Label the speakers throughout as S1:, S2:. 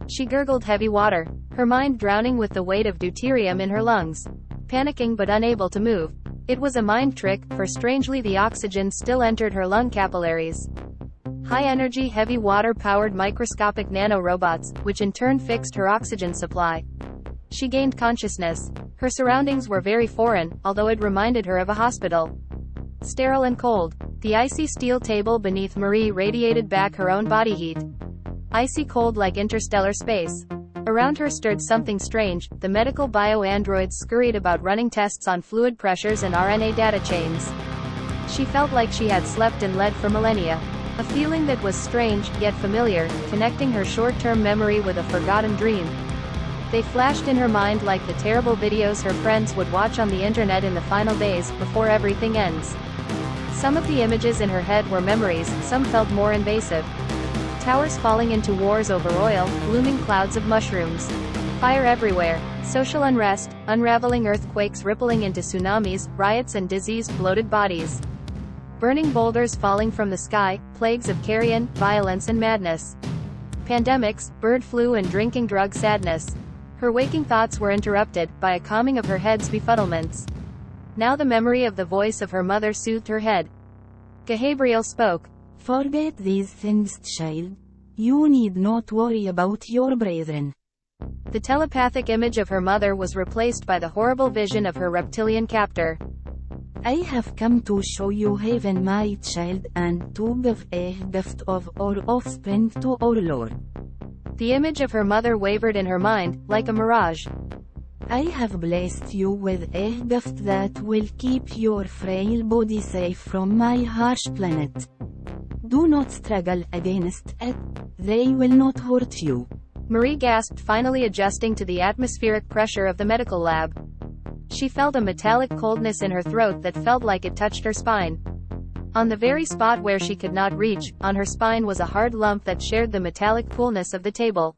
S1: She gurgled heavy water, her mind drowning with the weight of deuterium in her lungs. Panicking but unable to move. It was a mind trick, for strangely the oxygen still entered her lung capillaries. High-energy heavy water-powered microscopic nanorobots, which in turn fixed her oxygen supply. She gained consciousness. Her surroundings were very foreign, although it reminded her of a hospital. Sterile and cold. The icy steel table beneath Marie radiated back her own body heat. Icy cold like interstellar space. Around her stirred something strange. The medical bio-androids scurried about running tests on fluid pressures and RNA data chains. She felt like she had slept in lead for millennia. A feeling that was strange, yet familiar, connecting her short-term memory with a forgotten dream. They flashed in her mind like the terrible videos her friends would watch on the internet in the final days, before everything ends. Some of the images in her head were memories, some felt more invasive. Towers falling into wars over oil, blooming clouds of mushrooms. Fire everywhere. Social unrest, unraveling earthquakes rippling into tsunamis, riots and diseased bloated bodies. Burning boulders falling from the sky, plagues of carrion, violence and madness. Pandemics, bird flu and drinking drug sadness. Her waking thoughts were interrupted by a calming of her head's befuddlements. Now the memory of the voice of her mother soothed her head. Gabriel spoke.
S2: Forget these things, child. You need not worry about your brethren.
S1: The telepathic image of her mother was replaced by the horrible vision of her reptilian captor.
S2: I have come to show you heaven, my child, and to give a gift of our offspring to our Lord.
S1: The image of her mother wavered in her mind, like a mirage.
S2: I have blessed you with a gift that will keep your frail body safe from my harsh planet. Do not struggle against it. They will not hurt you.
S1: Marie gasped, finally adjusting to the atmospheric pressure of the medical lab. She felt a metallic coldness in her throat that felt like it touched her spine. On the very spot where she could not reach, on her spine was a hard lump that shared the metallic coolness of the table.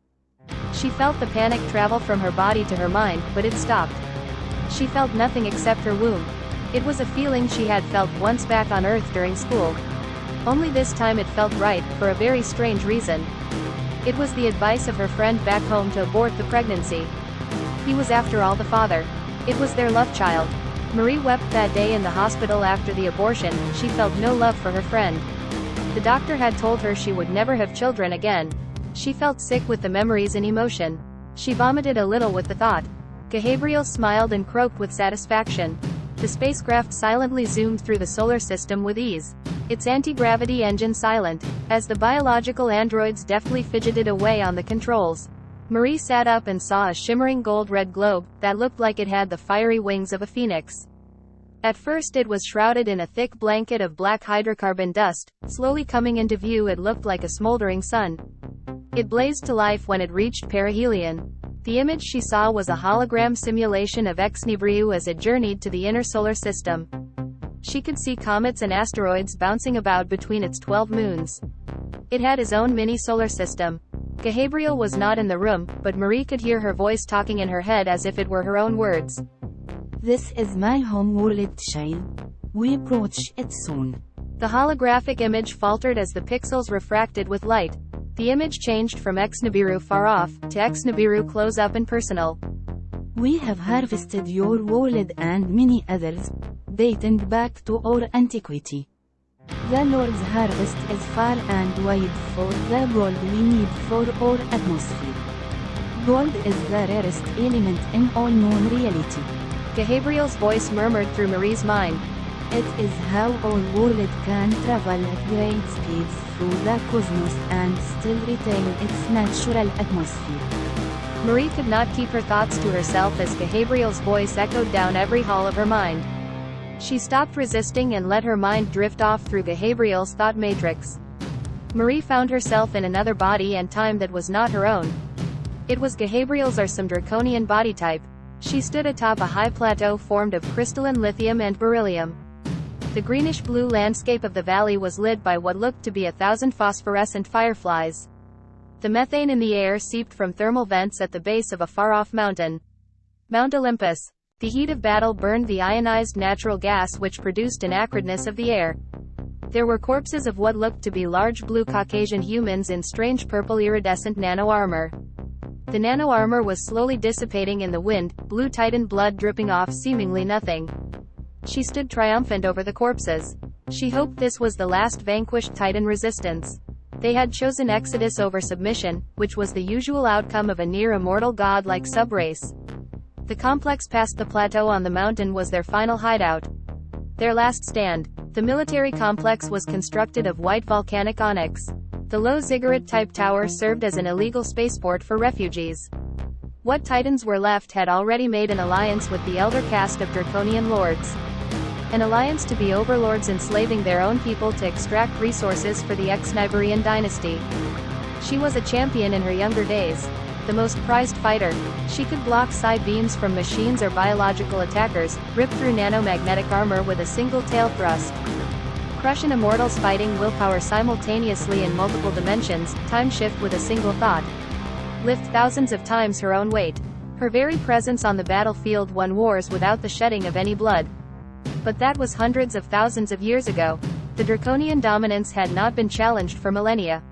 S1: She felt the panic travel from her body to her mind, but it stopped. She felt nothing except her womb. It was a feeling she had felt once back on Earth during school. Only this time it felt right, for a very strange reason. It was the advice of her friend back home to abort the pregnancy. He was after all the father. It was their love child. Marie wept that day in the hospital after the abortion. She felt no love for her friend. The doctor had told her she would never have children again. She felt sick with the memories and emotion. She vomited a little with the thought. Gabriel smiled and croaked with satisfaction. The spacecraft silently zoomed through the solar system with ease. Its anti-gravity engine silent, as the biological androids deftly fidgeted away on the controls. Marie sat up and saw a shimmering gold-red globe, that looked like it had the fiery wings of a phoenix. At first it was shrouded in a thick blanket of black hydrocarbon dust. Slowly coming into view it looked like a smoldering sun. It blazed to life when it reached perihelion. The image she saw was a hologram simulation of Inescapable as it journeyed to the inner solar system. She could see comets and asteroids bouncing about between its 12 moons. It had its own mini-solar system. Gabriel was not in the room, but Marie could hear her voice talking in her head as if it were her own words.
S2: This is my home world, child. We approach it soon.
S1: The holographic image faltered as the pixels refracted with light. The image changed from Ex-Nibiru far off, to Ex-Nibiru close up and personal.
S2: We have harvested your world and many others, dating back to our antiquity. The Lord's harvest is far and wide for the gold we need for our atmosphere. Gold is the rarest element in all known reality.
S1: Gabriel's voice murmured through Marie's mind.
S2: It is how our world can travel at great speeds through the cosmos and still retain its natural atmosphere.
S1: Marie could not keep her thoughts to herself as Gabriel's voice echoed down every hall of her mind. She stopped resisting and let her mind drift off through Gabriel's thought matrix. Marie found herself in another body and time that was not her own. It was Gabriel's or some draconian body type. She stood atop a high plateau formed of crystalline lithium and beryllium. The greenish-blue landscape of the valley was lit by what looked to be 1,000 phosphorescent fireflies. The methane in the air seeped from thermal vents at the base of a far-off mountain. Mount Olympus. The heat of battle burned the ionized natural gas which produced an acridness of the air. There were corpses of what looked to be large blue Caucasian humans in strange purple iridescent nano-armor. The nano-armor was slowly dissipating in the wind, blue Titan blood dripping off seemingly nothing. She stood triumphant over the corpses. She hoped this was the last vanquished Titan resistance. They had chosen exodus over submission, which was the usual outcome of a near-immortal god-like subrace. The complex past the plateau on the mountain was their final hideout. Their last stand. The military complex was constructed of white volcanic onyx. The low ziggurat-type tower served as an illegal spaceport for refugees. What Titans were left had already made an alliance with the elder caste of Draconian lords. An alliance to be overlords enslaving their own people to extract resources for the ex-Niberian dynasty. She was a champion in her younger days. The most prized fighter. She could block psi beams from machines or biological attackers, rip through nanomagnetic armor with a single tail thrust. Crush an immortal's fighting willpower simultaneously in multiple dimensions, time shift with a single thought. Lift thousands of times her own weight. Her very presence on the battlefield won wars without the shedding of any blood. But that was hundreds of thousands of years ago. The Draconian dominance had not been challenged for millennia.